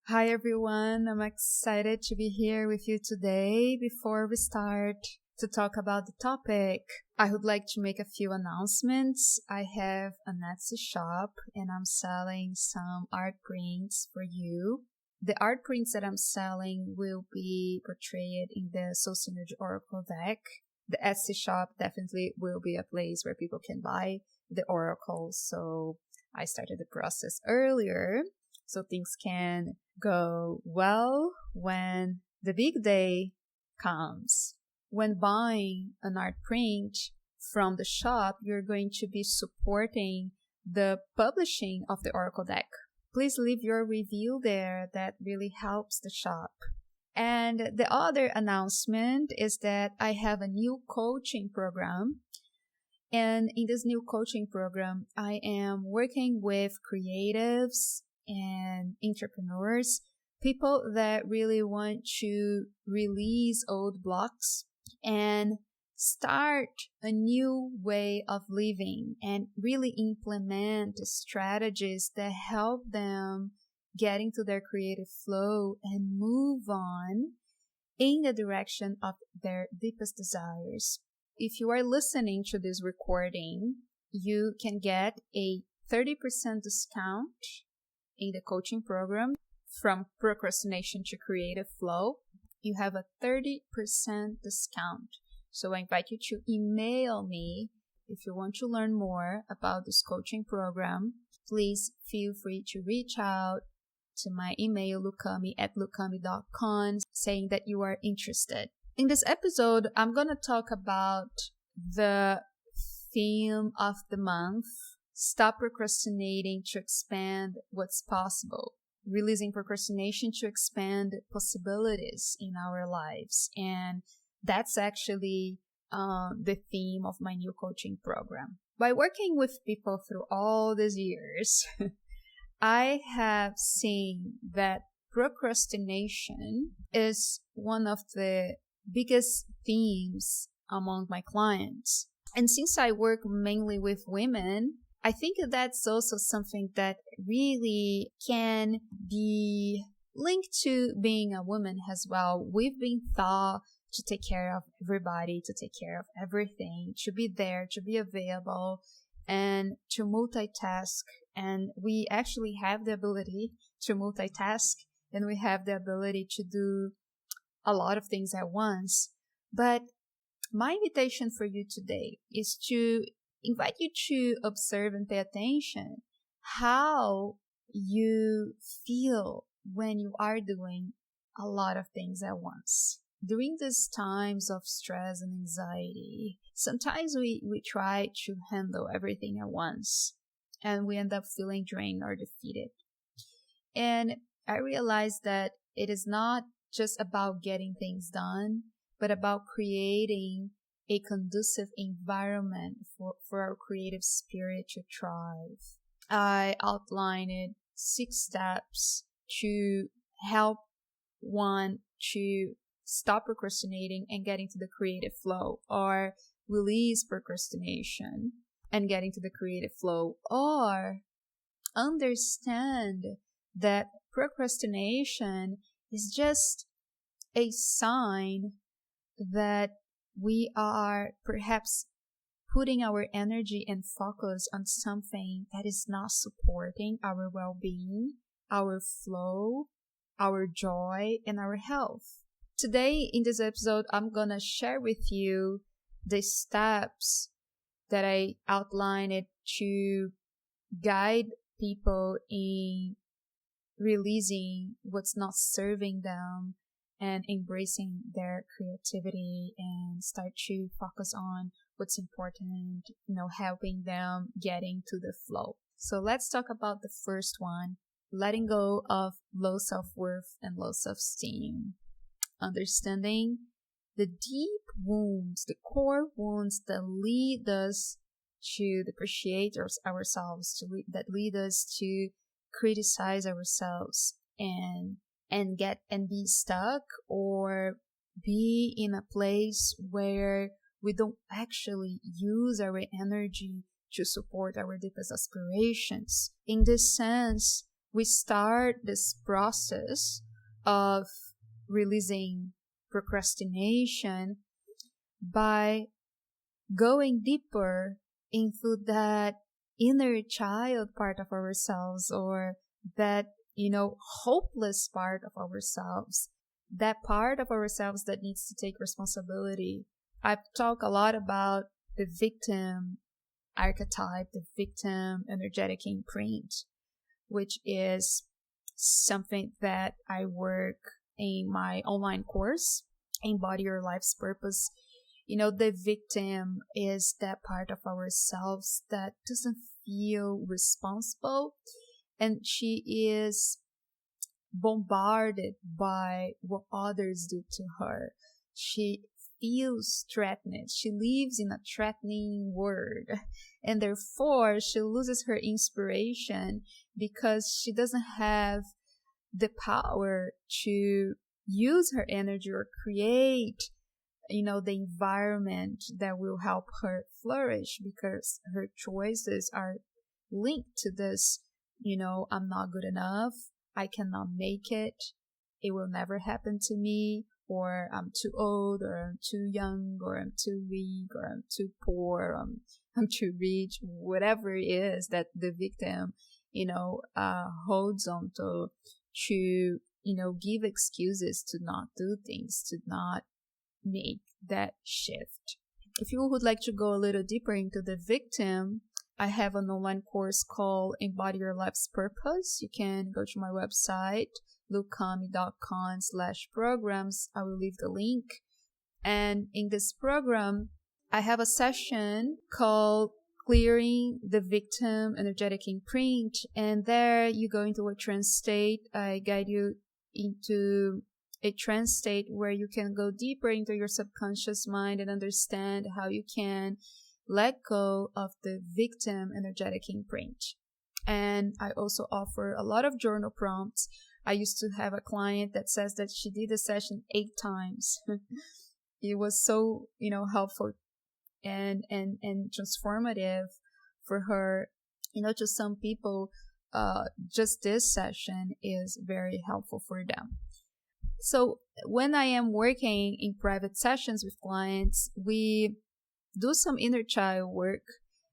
Hi everyone, I'm excited to be here with you today. Before we start to talk about the topic, I would like to make a few announcements. I have an Etsy shop and I'm selling some art prints for you. The art prints that I'm selling will be portrayed in the Soul Synergy Oracle deck. The Etsy shop definitely will be a place where people can buy the oracles, so I started the process earlier so things can go well when the big day comes. When buying an art print from the shop, you're going to be supporting the publishing of the Oracle deck. Please leave your review there. That really helps the shop. And the other announcement is that I have a new coaching program. And in this new coaching program, I am working with creatives and entrepreneurs, people that really want to release old blocks and start a new way of living and really implement strategies that help them get into their creative flow and move on in the direction of their deepest desires. If you are listening to this recording, you can get a 30% discount in the coaching program from procrastination to creative flow. You have a 30% discount. So I invite you to email me if you want to learn more about this coaching program. Please feel free to reach out to my email, lucamy@lucamy.com, saying that you are interested. In this episode, I'm going to talk about the theme of the month: stop procrastinating to expand what's possible. Releasing procrastination to expand possibilities in our lives. And that's actually the theme of my new coaching program. By working with people through all these years, I have seen that procrastination is one of the biggest themes among my clients. And since I work mainly with women, I think that's also something that really can be linked to being a woman as well. We've been taught to take care of everybody, to take care of everything, to be there, to be available, and to multitask. And we actually have the ability to multitask, and we have the ability to do a lot of things at once. But my invitation for you today is to invite you to observe and pay attention how you feel when you are doing a lot of things at once. During these times of stress and anxiety, sometimes we try to handle everything at once and we end up feeling drained or defeated. And I realized that it is not just about getting things done, but about creating a conducive environment for our creative spirit to thrive. I outlined 6 steps to help one to stop procrastinating and get into the creative flow, or release procrastination and get into the creative flow, or understand that procrastination is just a sign that we are perhaps putting our energy and focus on something that is not supporting our well-being, our flow, our joy, and our health. Today, in this episode, I'm going to share with you the steps that I outlined to guide people in releasing what's not serving them and embracing their creativity and start to focus on what's important, helping them getting to the flow. So let's talk about the first one: letting go of low self-worth and low self-esteem. Understanding the deep wounds, the core wounds that lead us to depreciate ourselves, that lead us to criticize ourselves and be stuck or be in a place where we don't actually use our energy to support our deepest aspirations. In this sense, we start this process of releasing procrastination by going deeper into that inner child part of ourselves, or that, hopeless part of ourselves, that part of ourselves that needs to take responsibility. I've talked a lot about the victim archetype, the victim energetic imprint, which is something that I work in my online course, Embody Your Life's Purpose. The victim is that part of ourselves that doesn't feel responsible, and she is bombarded by what others do to her. She feels threatened. She lives in a threatening world, and therefore she loses her inspiration because she doesn't have the power to use her energy or create the environment that will help her flourish, because her choices are linked to this, I'm not good enough, I cannot make it will never happen to me, or I'm too old, or I'm too young, or I'm too weak, or I'm too poor, or I'm too rich, whatever it is that the victim, holds on to give excuses to not do things, to not make that shift. If you would like to go a little deeper into the victim, I have an online course called Embody Your Life's Purpose. You can go to my website, camy.com/programs. I will leave the link. And in this program, I have a session called Clearing the Victim Energetic Imprint. And there you go into a trance state. I guide you into a trance state where you can go deeper into your subconscious mind and understand how you can let go of the victim energetic imprint. And I also offer a lot of journal prompts. I used to have a client that says that she did the session 8 times. It was so, helpful and transformative for her. To some people, just this session is very helpful for them. So when I am working in private sessions with clients, we do some inner child work,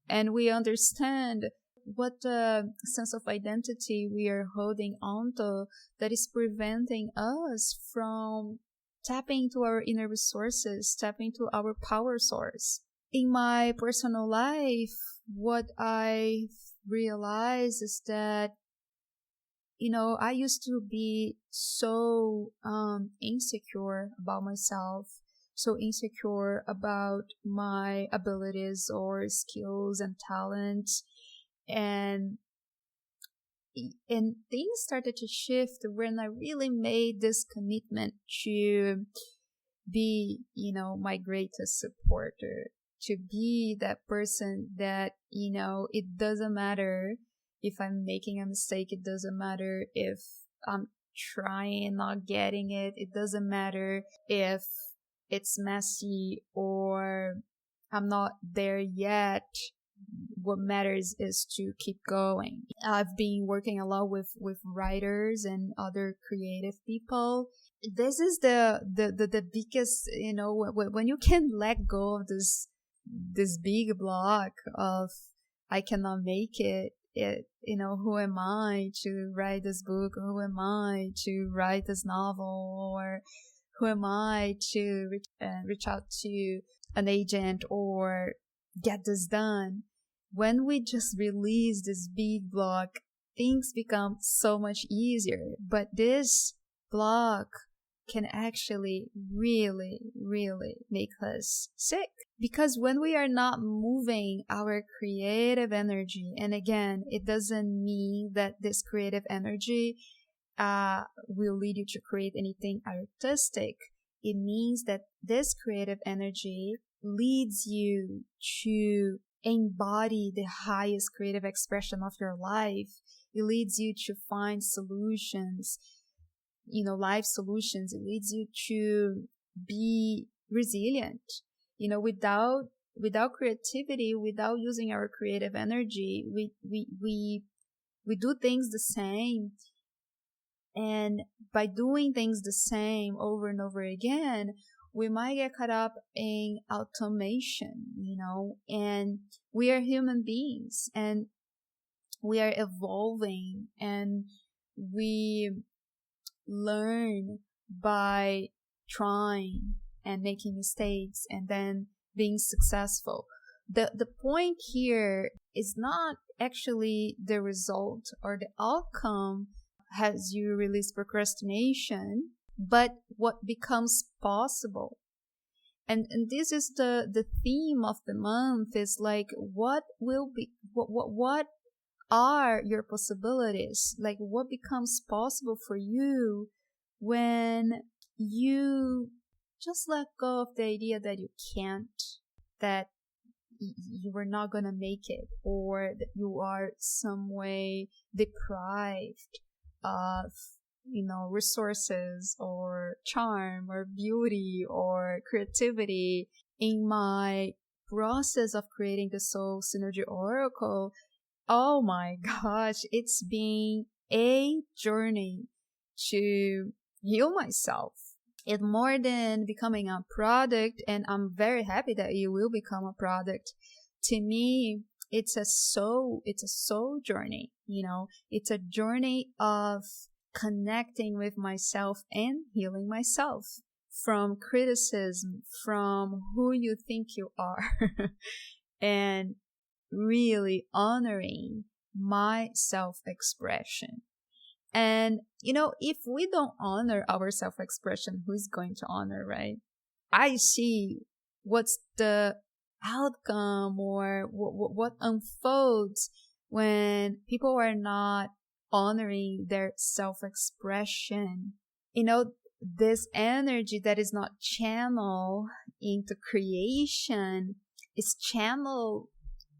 and we understand what sense of identity we are holding onto that is preventing us from tapping into our inner resources, tapping into our power source. In my personal life, what I realized is that I used to be so insecure about myself, so insecure about my abilities or skills and talents, and things started to shift when I really made this commitment to be, my greatest supporter, to be that person that, it doesn't matter if I'm making a mistake, it doesn't matter if I'm trying, not getting it, it doesn't matter if it's messy or I'm not there yet. What matters is to keep going. I've been working a lot with writers and other creative people. This is the biggest, when you can let go of this big block of I cannot make it, who am I to write this book? Who am I to write this novel? Or who am I to reach out to an agent or get this done? When we just release this big block, things become so much easier. But this block can actually really, really make us sick. Because when we are not moving our creative energy, and again, it doesn't mean that this creative energy will lead you to create anything artistic. It means that this creative energy leads you to embody the highest creative expression of your life. It leads you to find solutions, life solutions. It leads you to be resilient. Without creativity, without using our creative energy, we we do things the same. And by doing things the same over and over again, we might get caught up in automation, and we are human beings, and we are evolving, and we learn by trying and making mistakes and then being successful. The point here is not actually the result or the outcome as you release procrastination, but what becomes possible. And this is the theme of the month, is like, what are your possibilities? Like, what becomes possible for you when you just let go of the idea that you can't, that you are not gonna make it, or that you are some way deprived of resources or charm or beauty or creativity. In my process of creating the Soul Synergy Oracle, oh my gosh, it's been a journey to heal myself. It's more than becoming a product, and I'm very happy that you will become a product. To me, it's a soul journey, it's a journey of connecting with myself and healing myself from criticism, from who you think you are, and really honoring my self-expression. And, if we don't honor our self-expression, who's going to honor, right? I see what's the outcome, or what unfolds when people are not honoring their self-expression. This energy that is not channeled into creation is channeled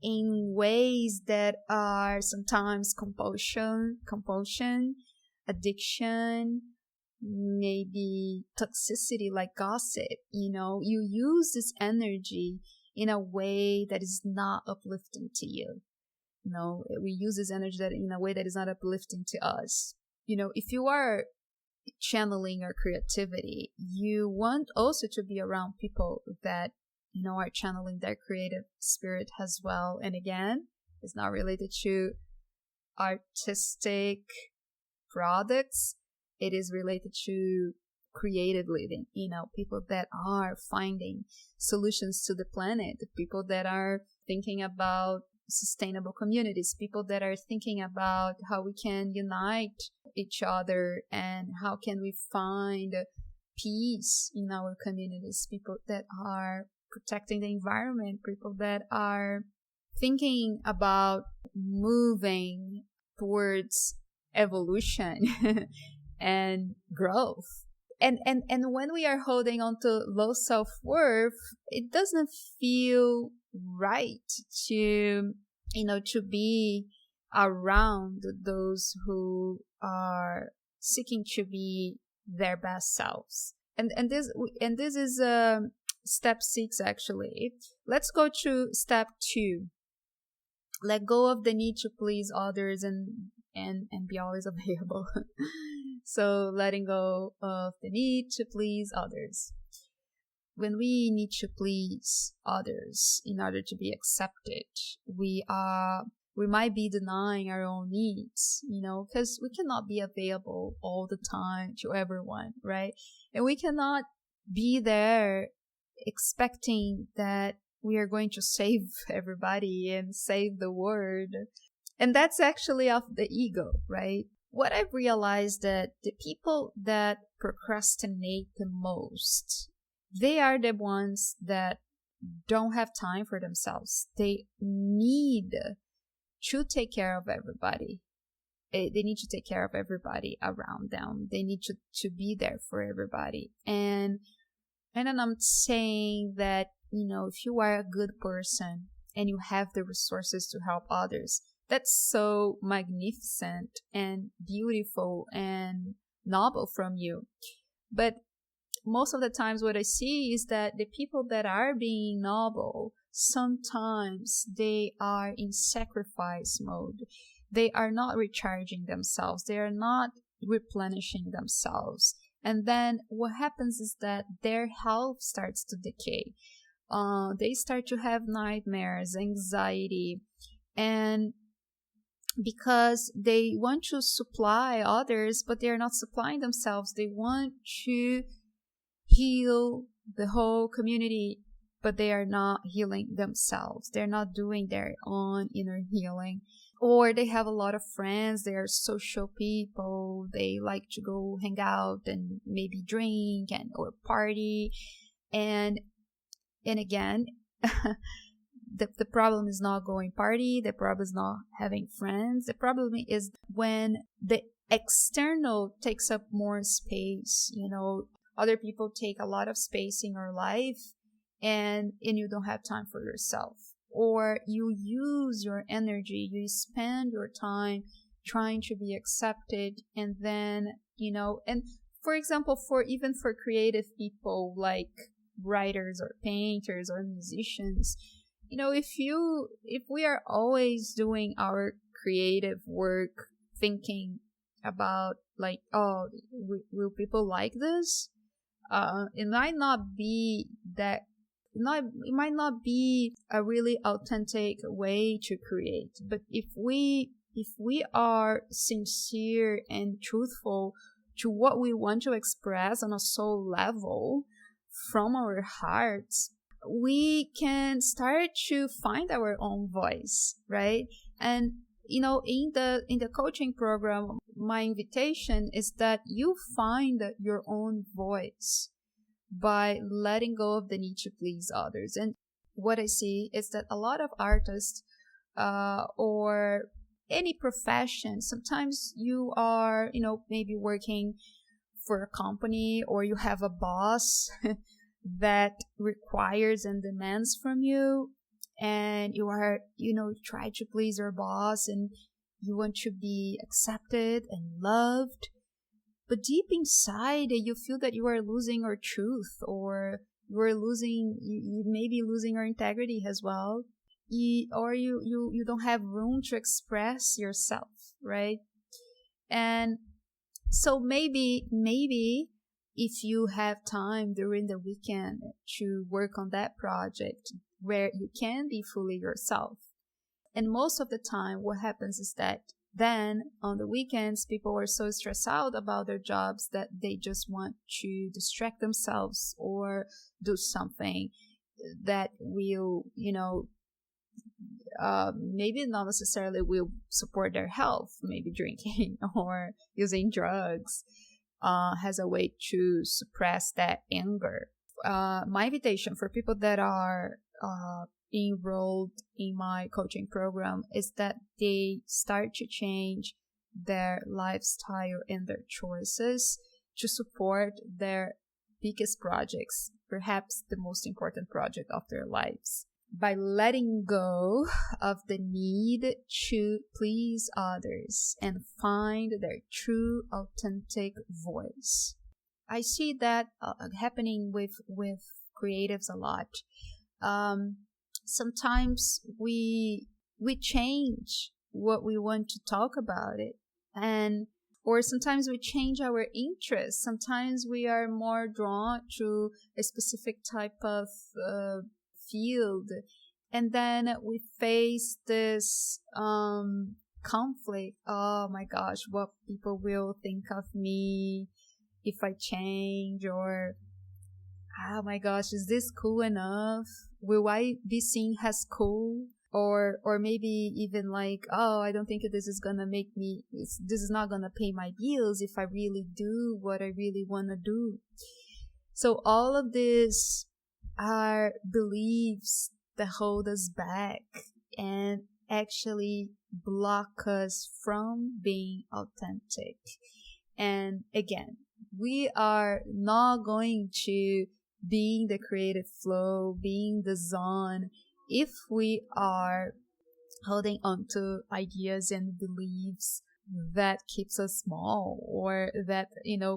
in ways that are sometimes compulsion, addiction, maybe toxicity, like gossip. You use this energy in a way that is not uplifting to you. We use this energy in a way that is not uplifting to us. If you are channeling your creativity, you want also to be around people that are channeling their creative spirit as well. And again, it's not related to artistic products. It is related to creative living, people that are finding solutions to the planet, people that are thinking about sustainable communities, people that are thinking about how we can unite each other and how can we find peace in our communities, people that are protecting the environment, people that are thinking about moving towards evolution and growth. And when we are holding on to low self-worth, it doesn't feel right to be around those who are seeking to be their best selves. And this is step 6 actually. Let's go to step 2. Let go of the need to please others and be always available. So letting go of the need to please others. When we need to please others in order to be accepted, we might be denying our own needs, because we cannot be available all the time to everyone, right? And we cannot be there expecting that we are going to save everybody and save the world. And that's actually of the ego, right? What I've realized that the people that procrastinate the most, they are the ones that don't have time for themselves. They need to take care of everybody. They need to take care of everybody around them. They need to be there for everybody. And I'm saying that, if you are a good person and you have the resources to help others, that's so magnificent and beautiful and noble from you. But most of the times what I see is that the people that are being noble, sometimes they are in sacrifice mode. they are not recharging themselves. They are not replenishing themselves. And then what happens is that their health starts to decay. They start to have nightmares, anxiety, and because they want to supply others, but they are not supplying themselves. They want to heal the whole community, but they are not healing themselves. They're not doing their own inner healing. Or they have a lot of friends. They are social people. They like to go hang out and maybe drink or party. And again, the problem is not going party. The problem is not having friends. The problem is when the external takes up more space. Other people take a lot of space in your life, and you don't have time for yourself. Or you use your energy, you spend your time trying to be accepted, and then, and for example, for creative people like writers or painters or musicians, if we are always doing our creative work thinking about like, oh, will people like this? It might not be that. It might not be a really authentic way to create. But if we are sincere and truthful to what we want to express on a soul level from our hearts, we can start to find our own voice, right? And in the coaching program, my invitation is that you find your own voice by letting go of the need to please others. And what I see is that a lot of artists or any profession, sometimes you are, maybe working for a company, or you have a boss that requires and demands from you, and you are, try to please your boss, and you want to be accepted and loved. But deep inside, you feel that you are losing your truth, or you may be losing your integrity as well. Or you don't have room to express yourself, right? And so maybe if you have time during the weekend to work on that project where you can be fully yourself. And most of the time, what happens is that then on the weekends, people are so stressed out about their jobs that they just want to distract themselves or do something that will, maybe not necessarily will support their health, maybe drinking or using drugs has a way to suppress that anger. My invitation for people that are enrolled in my coaching program is that they start to change their lifestyle and their choices to support their biggest projects, perhaps the most important project of their lives, by letting go of the need to please others and find their true, authentic voice. I see that happening with creatives a lot. Sometimes we change what we want to talk about it, or sometimes we change our interests. Sometimes we are more drawn to a specific type of field, and then we face this conflict. Oh my gosh, what people will think of me if I change, or oh my gosh, is this cool enough? Will I be seen as cool? Or maybe even like, oh, I don't think this is gonna this is not gonna pay my bills if I really do what I really wanna do. So all of this are beliefs that hold us back and actually block us from being authentic. And again, we are not going to be in the creative flow, be in the zone, if we are holding on to ideas and beliefs that keeps us small, or that,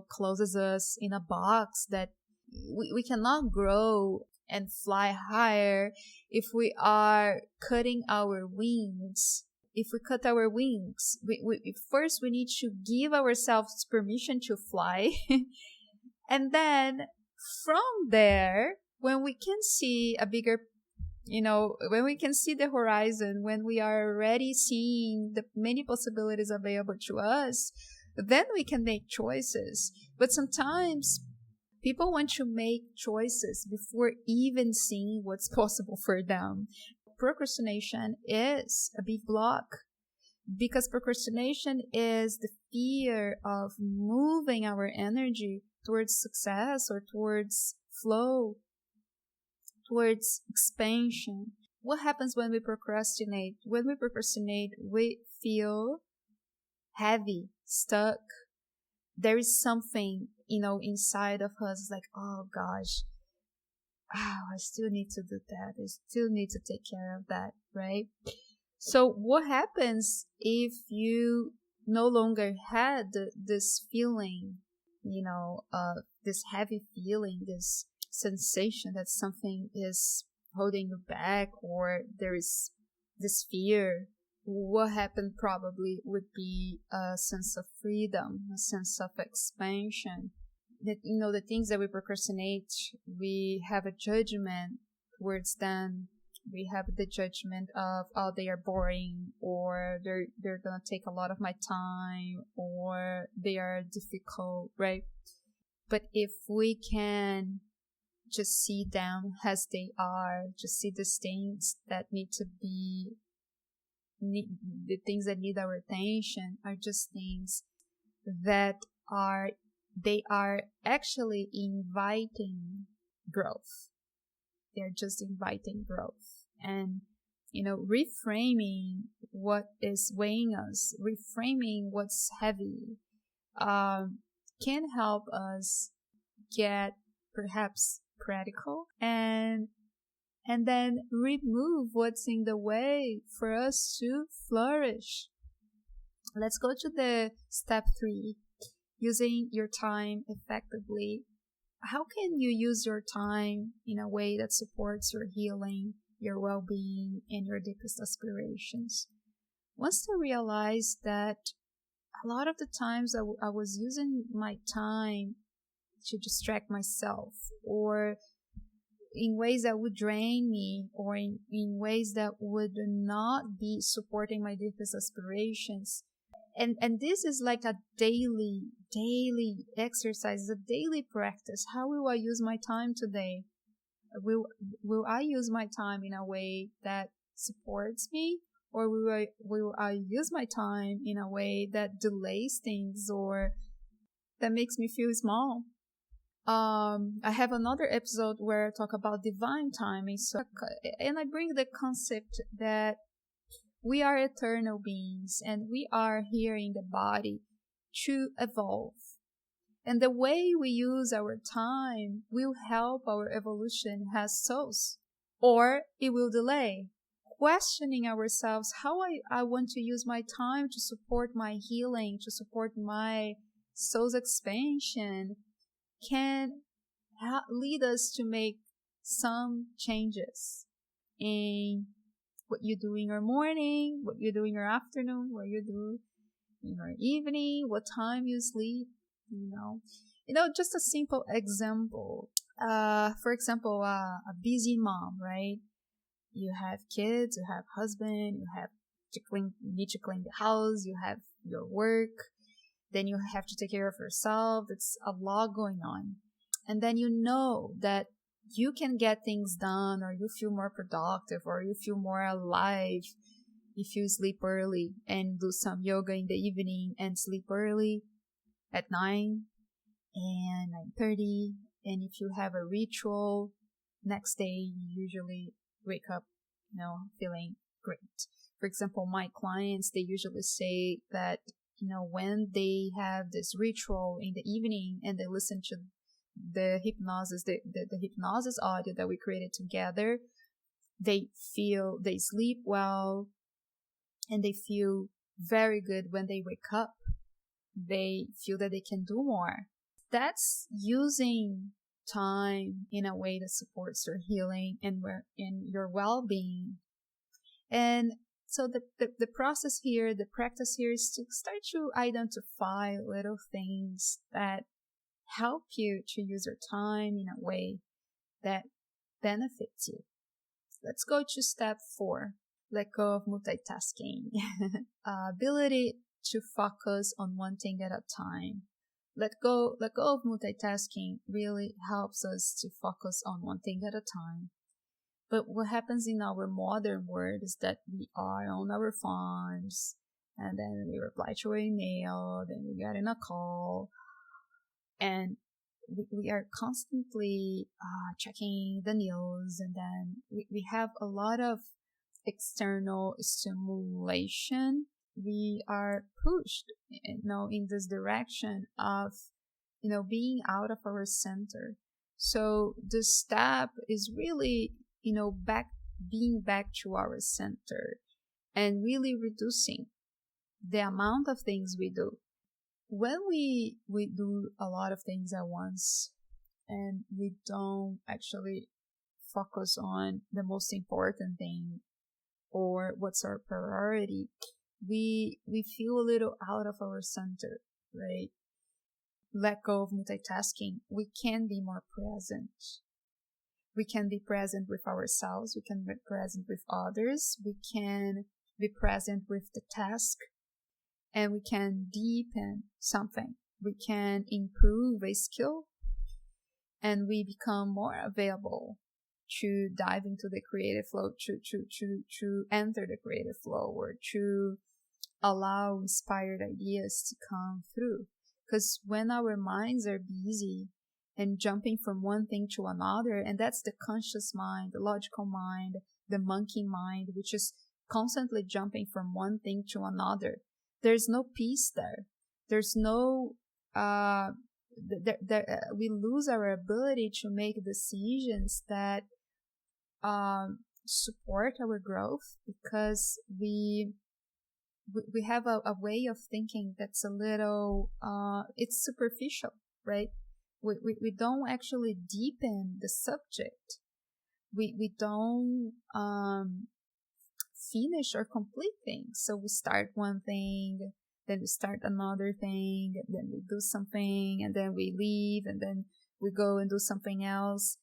closes us in a box, that we cannot grow and fly higher if we are cutting our wings, if we cut our wings, first we need to give ourselves permission to fly. And then from there, when we can see a bigger, when we can see the horizon, when we are already seeing the many possibilities available to us, then we can make choices. But sometimes people want to make choices before even seeing what's possible for them. Procrastination is a big block, because procrastination is the fear of moving our energy towards success or towards flow, towards expansion. What happens when we procrastinate? When we procrastinate, we feel heavy, stuck. There is something, inside of us. It's like, oh gosh, I still need to do that. I still need to take care of that, right? So what happens if you no longer had this feeling, this heavy feeling, this sensation that something is holding you back, or there is this fear? What happened probably would be a sense of freedom, a sense of expansion. That, the things that we procrastinate, we have a judgment towards them. We have the judgment of, oh, they are boring, or they're gonna take a lot of my time, or they are difficult, right? But if we can just see them as they are, just see the things that need the things that need our attention are just things that they are actually inviting growth. They're just inviting growth. And, reframing what is weighing us, reframing what's heavy, can help us get perhaps practical and then remove what's in the way for us to flourish. Let's go to the step 3, using your time effectively. How can you use your time in a way that supports your healing, your well-being, and your deepest aspirations? Once I realized that a lot of the times I was using my time to distract myself, or in ways that would drain me, or in ways that would not be supporting my deepest aspirations. And this is like a daily exercise, a daily practice. How will I use my time today? Will I use my time in a way that supports me, or will I use my time in a way that delays things or that makes me feel small? I have another episode where I talk about divine timing. And I bring the concept that we are eternal beings and we are here in the body to evolve. And the way we use our time will help our evolution as souls, or it will delay. Questioning ourselves how I want to use my time to support my healing, to support my soul's expansion, can lead us to make some changes in what you do in your morning, what you do in your afternoon, what you do in your evening, what time you sleep, just a simple example. For example, a busy mom, right? You have kids, you have husband, you need to clean the house, you have your work, then you have to take care of yourself. It's a lot going on. And then you know that you can get things done, or you feel more productive, or you feel more alive if you sleep early and do some yoga in the evening and sleep early at 9 and 9:30. And if you have a ritual, next day you usually wake up, feeling great. For example, my clients, they usually say that, when they have this ritual in the evening and they listen to the hypnosis, the hypnosis audio that we created together, they sleep well and they feel very good when they wake up. They feel that they can do more. That's using time in a way that supports your healing and your well-being. And So the process here, the practice here is to start to identify little things that help you to use your time in a way that benefits you. Let's go to step 4. Let go of multitasking. Ability to focus on one thing at a time. Let go of multitasking really helps us to focus on one thing at a time. But what happens in our modern world is that we are on our phones, and then we reply to an email, then we get in a call, and we are constantly checking the news, and then we have a lot of external stimulation. We are pushed, in this direction of, being out of our center. So the step is really, being back to our center and really reducing the amount of things we do. When we do a lot of things at once and we don't actually focus on the most important thing or what's our priority, we feel a little out of our center, right? Let go of multitasking. We can be more present. We can be present with ourselves. We can be present with others. We can be present with the task. And we can deepen something. We can improve a skill. And we become more available to dive into the creative flow, to enter the creative flow, or to allow inspired ideas to come through. Because when our minds are busy and jumping from one thing to another, and that's the conscious mind, the logical mind, the monkey mind, which is constantly jumping from one thing to another, there's no peace there. There's no, we lose our ability to make decisions that support our growth, because we have a way of thinking that's a little, it's superficial, right? We don't actually deepen the subject. We don't finish or complete things. So we start one thing, then we start another thing, then we do something, and then we leave, and then we go and do something else.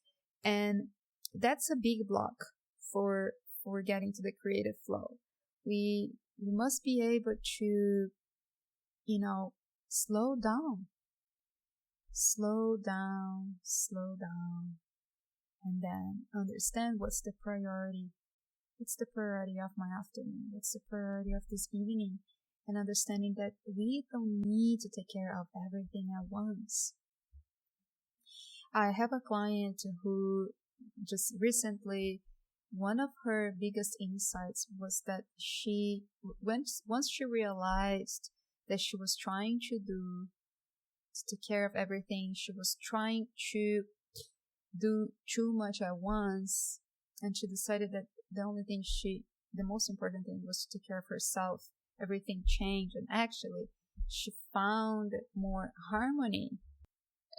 And that's a big block for getting to the creative flow. We must be able to, slow down, and then understand what's the priority. What's the priority of my afternoon? What's the priority of this evening? And understanding that we don't need to take care of everything at once. I have a client who just recently, one of her biggest insights was that once she realized that she was trying to take care of everything, she was trying to do too much at once, and she decided that the most important thing was to take care of herself. Everything changed, and actually she found more harmony,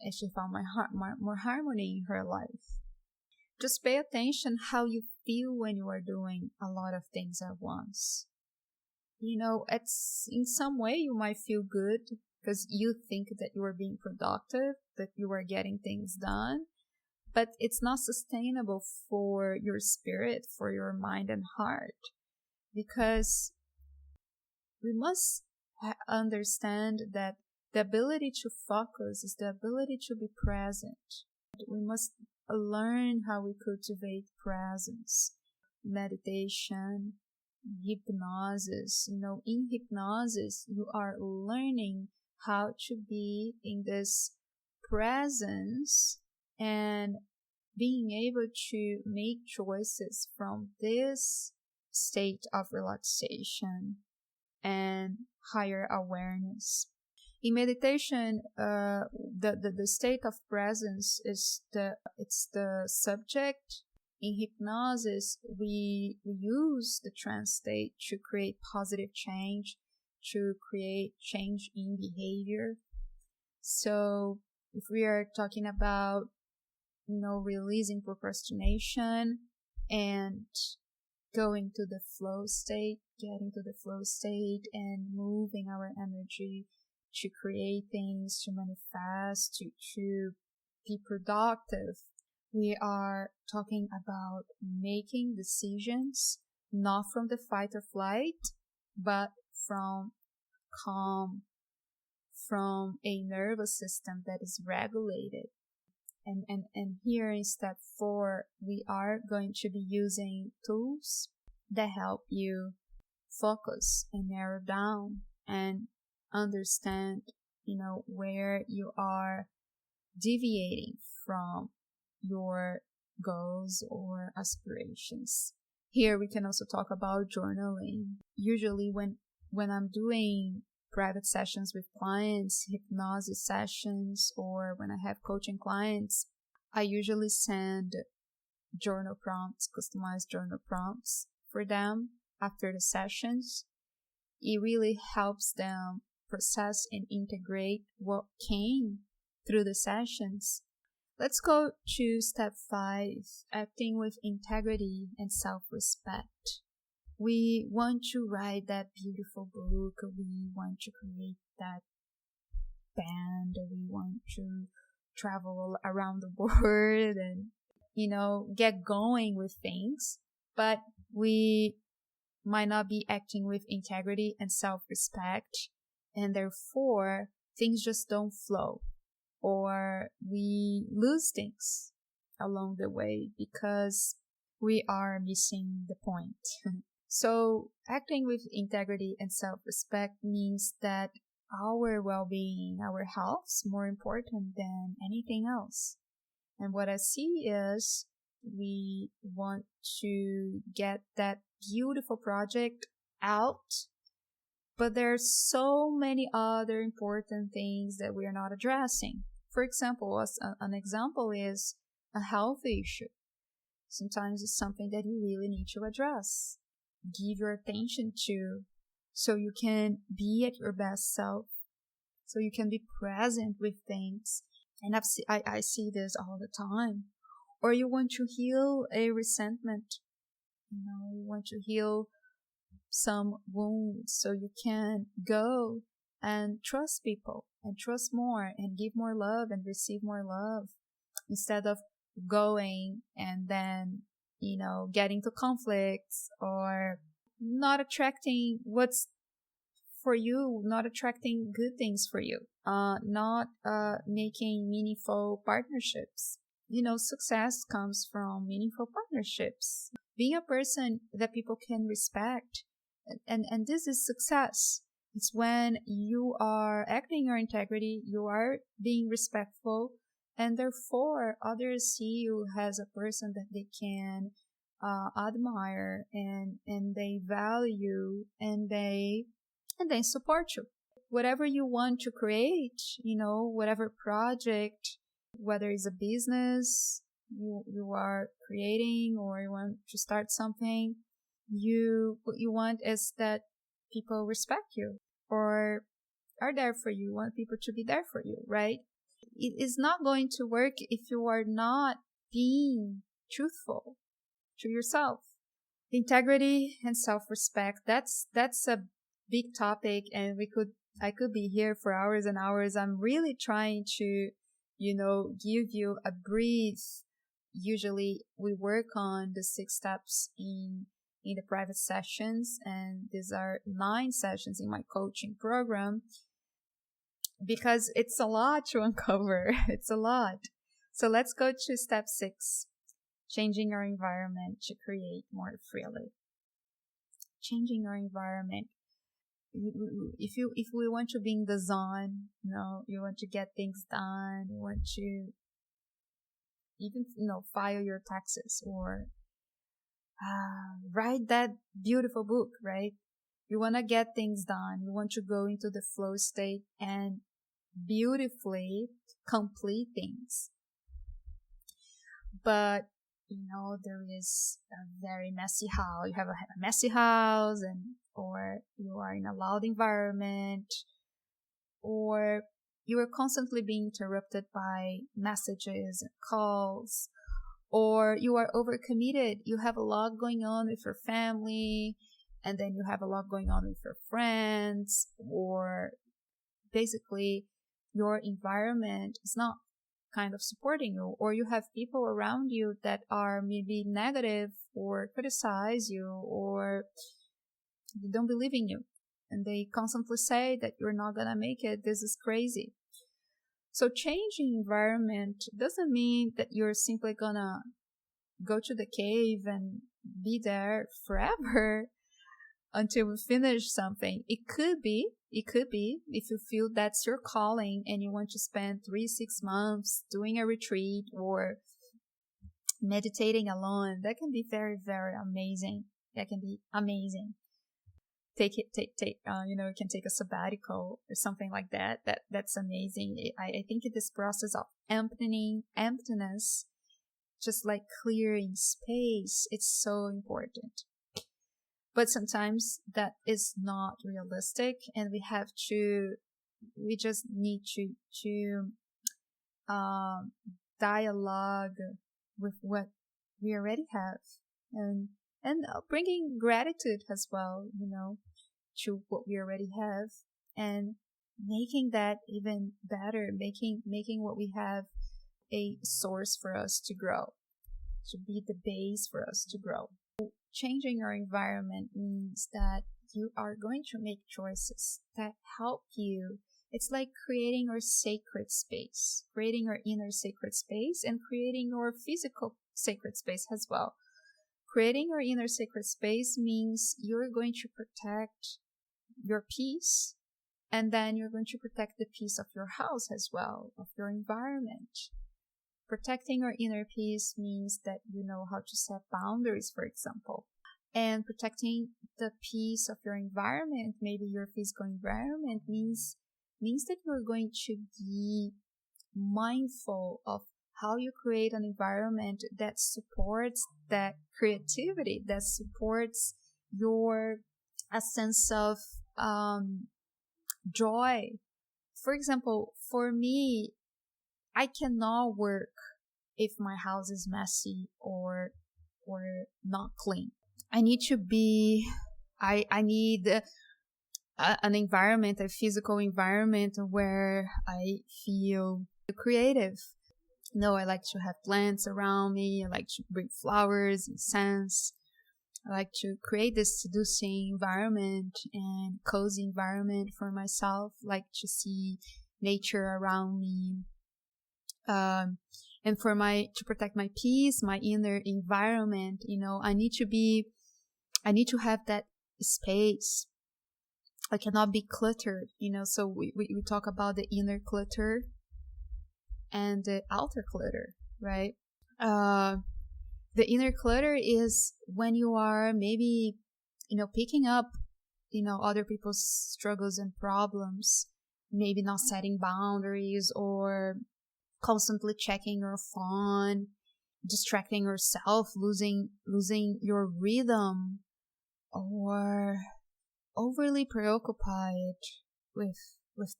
and she found more harmony in her life. Just pay attention how you feel when you are doing a lot of things at once. It's in some way you might feel good because you think that you are being productive, that you are getting things done, but it's not sustainable for your spirit, for your mind and heart, because we must understand that the ability to focus is the ability to be present. We must learn how we cultivate presence. Meditation, hypnosis. In hypnosis, you are learning how to be in this presence and being able to make choices from this state of relaxation and higher awareness. In meditation, the state of presence is the subject. In hypnosis, we use the trance state to create positive change, to create change in behavior. So if we are talking about, releasing procrastination and going to the flow state, getting to the flow state and moving our energy to create things, to manifest, to be productive. We are talking about making decisions, not from the fight or flight, but from calm, from a nervous system that is regulated. And here in step 4, we are going to be using tools that help you focus and narrow down and understand, where you are deviating from your goals or aspirations. Here we can also talk about journaling. Usually when I'm doing private sessions with clients, hypnosis sessions, or when I have coaching clients, I usually send journal prompts, customized journal prompts for them after the sessions. It really helps them process and integrate what came through the sessions. Let's go to step 5, acting with integrity and self-respect. We want to write that beautiful book. We want to create that band. We want to travel around the world and, get going with things. But we might not be acting with integrity and self-respect. And therefore, things just don't flow. Or we lose things along the way because we are missing the point. So acting with integrity and self-respect means that our well-being, our health is more important than anything else. And what I see is we want to get that beautiful project out, but there's so many other important things that we are not addressing. For example, an example is a health issue. Sometimes it's something that you really need to address, give your attention to, so you can be at your best self, so you can be present with things. And I see this all the time. Or you want to heal a resentment, you want to heal some wounds so you can go and trust people and trust more and give more love and receive more love instead of going and then, getting to conflicts or not attracting what's for you, not attracting good things for you, not making meaningful partnerships. Success comes from meaningful partnerships. Being a person that people can respect. And this is success. It's when you are acting your integrity, you are being respectful, and therefore others see you as a person that they can admire and they value and they support you. Whatever you want to create, whatever project, whether it's a business you are creating or you want to start something, what you want is that people respect you or are there for you. You want people to be there for you, right? It is not going to work if you are not being truthful to yourself. Integrity and self-respect, that's a big topic, and I could be here for hours and hours. I'm really trying to, give you a brief. Usually we work on the 6 steps in the private sessions, and these are 9 sessions in my coaching program because it's a lot to uncover. It's a lot. So let's go to step 6, changing our environment to create more freely. Changing our environment. If we want to be in the zone, you want to get things done, you want to even, file your taxes or write that beautiful book, right? You want to get things done. You want to go into the flow state and beautifully complete things. But, there is a very messy house. You have a messy house or you are in a loud environment, or you are constantly being interrupted by messages and calls, or you are overcommitted. You have a lot going on with your family, and then you have a lot going on with your friends, or basically your environment is not kind of supporting you, or you have people around you that are maybe negative or criticize you, or they don't believe in you, and they constantly say that you're not gonna make it, this is crazy. So changing environment doesn't mean that you're simply gonna go to the cave and be there forever until we finish something. It could be if you feel that's your calling and you want to spend 3-6 months doing a retreat or meditating alone. That can be very, very amazing. That can be amazing. You can take a sabbatical or something like that. That's amazing. I think this process of emptiness, just like clearing space, it's so important. But sometimes that is not realistic, and we just need to dialogue with what we already have, and bringing gratitude as well, to what we already have, and making that even better, making what we have a source for us to grow, to be the base for us to grow. Changing your environment means that you are going to make choices that help you. It's like creating your sacred space, creating your inner sacred space, and creating your physical sacred space as well. Creating your inner sacred space means you're going to protect your peace, and then you're going to protect the peace of your house as well, of your environment. Protecting your inner peace means that you know how to set boundaries, for example. And protecting the peace of your environment, maybe your physical environment, means that you're going to be mindful of how you create an environment that supports that creativity, that supports a sense of joy. For example, for me, I cannot work if my house is messy or not clean. I need to be, I need an environment, a physical environment where I feel creative. I like to have plants around me. I like to bring flowers and scents. I like to create this seducing environment and cozy environment for myself. I like to see nature around me. And to protect my peace, my inner environment, I need to have that space. I cannot be cluttered, so we talk about the inner clutter and the outer clutter, right? The inner clutter is when you are maybe, picking up, other people's struggles and problems, maybe not setting boundaries, or constantly checking your phone, distracting yourself, losing your rhythm, or overly preoccupied with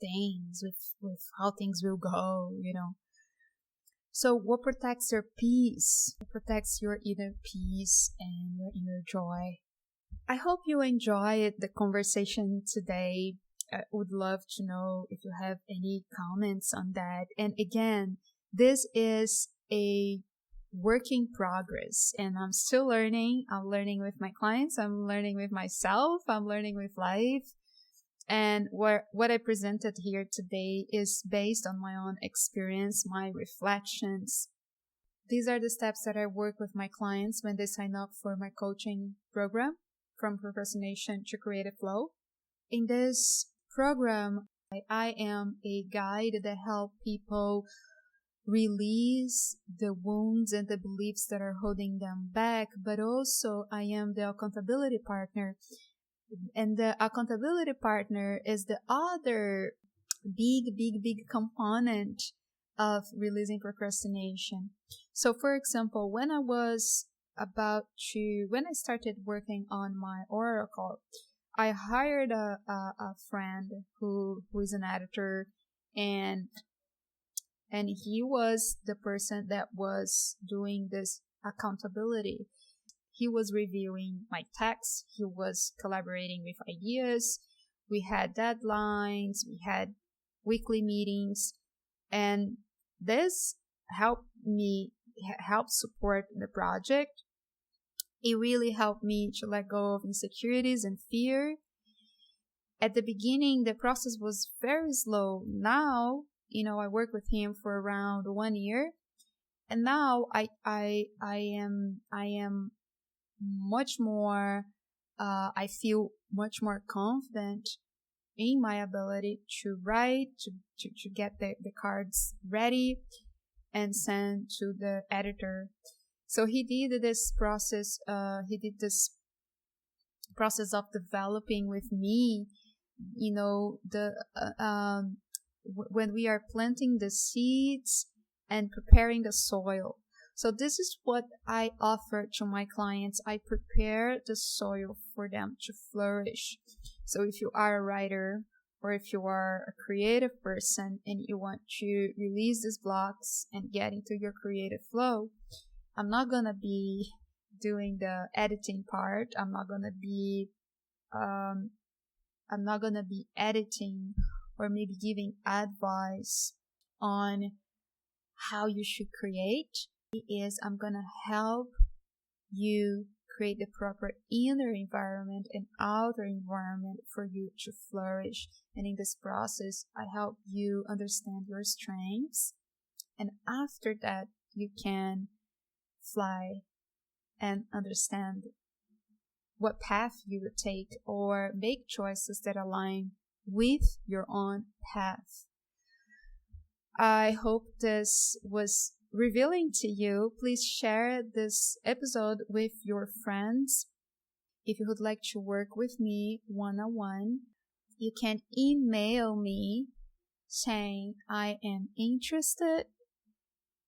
things, with how things will go, So what protects your peace? What protects your inner peace and your inner joy? I hope you enjoyed the conversation today. I would love to know if you have any comments on that. And again, this is a work in progress, and I'm still learning. I'm learning with my clients. I'm learning with myself. I'm learning with life. And what I presented here today is based on my own experience, my reflections. These are the steps that I work with my clients when they sign up for my coaching program, From Procrastination to Creative Flow. In this program, I am a guide that helps people release the wounds and the beliefs that are holding them back, but also I am the accountability partner. And the accountability partner is the other big component of releasing procrastination. So for example, when I started working on my oracle, I hired a friend who is an editor, and And he was the person that was doing this accountability. He was reviewing my texts. He was collaborating with ideas. We had deadlines. We had weekly meetings. And this helped support the project. It really helped me to let go of insecurities and fear. At the beginning, the process was very slow. Now, I work with him for around 1 year, and now I am much more. I feel much more confident in my ability to write, to get the cards ready and send to the editor. So he did this process. He did this process of developing with me. When we are planting the seeds and preparing the soil. So this is what I offer to my clients. I prepare the soil for them to flourish. So if you are a writer, or if you are a creative person and you want to release these blocks and get into your creative flow, I'm not gonna be doing the editing part. I'm not gonna be editing or maybe giving advice on how you should create. I'm gonna help you create the proper inner environment and outer environment for you to flourish. And in this process, I help you understand your strengths. And after that, you can fly and understand what path you would take or make choices that align with your own path. I hope this was revealing to you. Please share this episode with your friends. If you would like to work with me one-on-one, you can email me saying I am interested,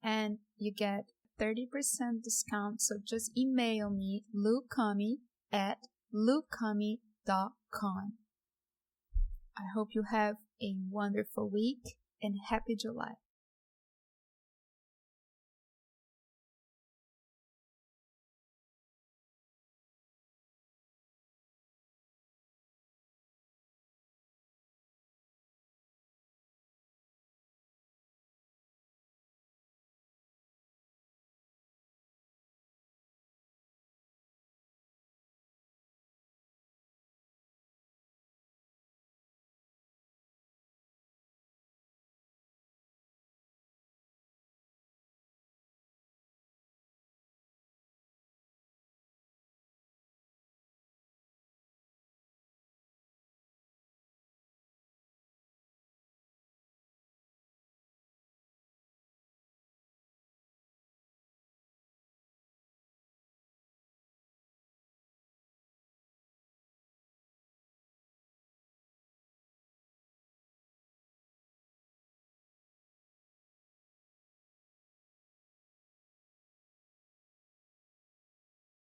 and you get 30% discount. So just email me lucamy@lucamy.com. I hope you have a wonderful week and happy July.